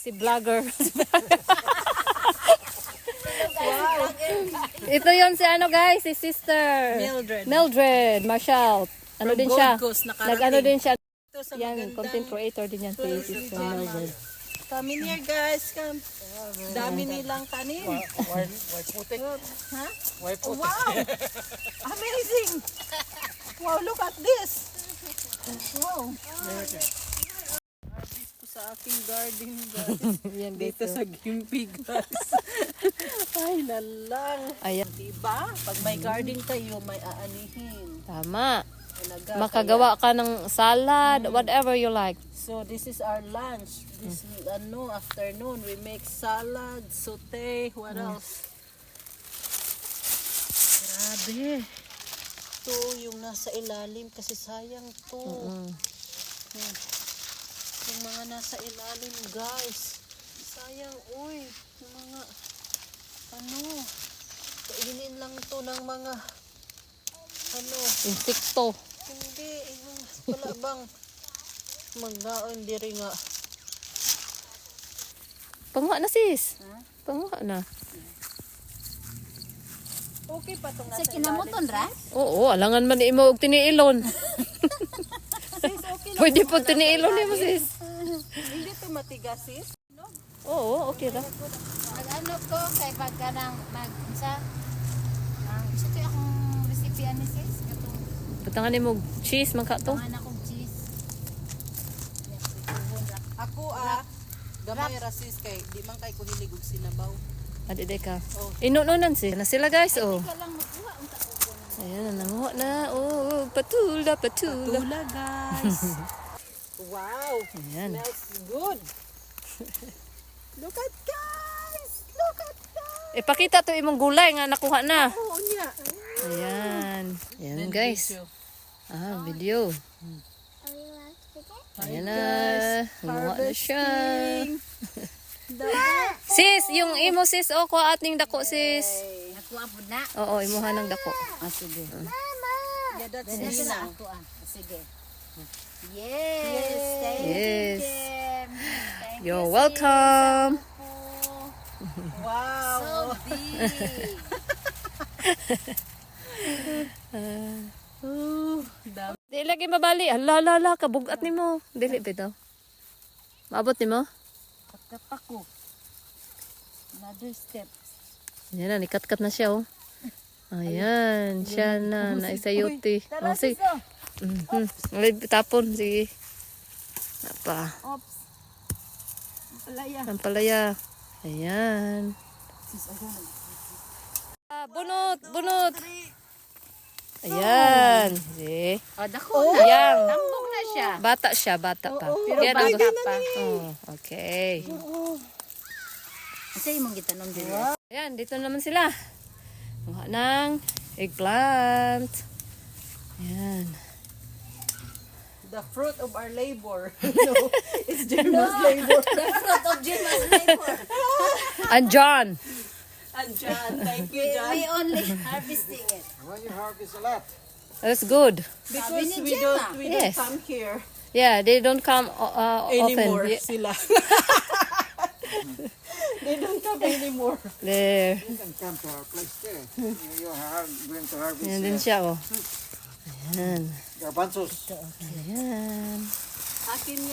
Si vlogger. Wow. Ito yon si ano guys, si sister. Mildred Marshall. Ano din siya? Nag-ano din siya. Yan, content creator din yan. Si sister Mildred. Come in here guys, come. Dami nilang tanim. Why putik? Ha? Why putik? Wow! Amazing! Wow, look at this! Wow! Dito sa aking garden guys. Yan Dito sa Gimpi guys. Ay, lalang. Ayan. Diba? Pag may garden kayo, may aanihin. Tama. Talaga. Makagawa ka ng salad, whatever you like. So this is our lunch. This afternoon we make salad, saute, what else? Grabe. Ito yung nasa ilalim kasi sayang to. Yan. Yung mga nasa ilalim guys. Sayang uy. Yung mga kainin lang to ng mga Insekto. hindi wala bang magdaon diri nga. Panguha na sis. Panguha na. Okay pa tong nasa Sa kinamuton ra? Oo, alangan man imo og tiniilon. sis, okay lang. Pwede pag tiniilon mo sis. Hindi to matigas sis. Oo, okay ra. Mag-ano ko kay pagka nang mag-isa. Isa to akong recipe ani sis. Katong Butangan mo cheese man ka to. pangan akong cheese. Ako gamay ra sis kay di man kay ko hilig og sinabaw. Adi day ka. Inununan na sila guys. Oh. Ika lang magkuha unta ko. Ayan, nanguha na. Oh, patula. Tula guys. Wow. Ayan. Smells good. Look at guys. Look at that. Ipakita to imong gulay nga nakuha na. Oo niya. Ayan. Ayan guys. Video. Ayan na. Nanguha na siya. Sis, yung imo sis, kuha ating dako sis. Nakuha pud na. Oo, imuha ng dako. Sige. Yeah, that's Dili Nina. na ako Sige. Yes. Thank Yes. you, Kim. Thank You're you, welcome. sis. Wow. So big. Dami. Di lagi mabali. Ala, kabugat nimo. Dili bitaw. Maabot nimo? Pagkapako. Another step. Ayan na, nikat-kat na siya oh. Ayan, siya na, naisayuti. Tara, Oh, sige. sis, Tapon, sige. Napa, Oops. Palaya. ang palaya. Ayan. Bunot. Ayan. Sige. Dako. Ayan. Tambok na siya. Bata pa. Pero Yan, bata ang- pa. Oh, okay. Kasi imong gitanom diri. Ayan, dito naman sila. Kuha ng eggplant. Ayan. The fruit of our labor. No, it's Gemma's labor. The fruit of Gemma's labor. And John. And John, thank you, John. We only harvesting it. Why you harvest a lot? That's good. Because ni we Gemma. don't Yes. come here Yeah, they don't come anymore. often. Sila. They don't come anymore. There. You can come to our place too. You are going to harvest Ayan din siya oh. Ayan. garbanzos. Ayan. Akin yan.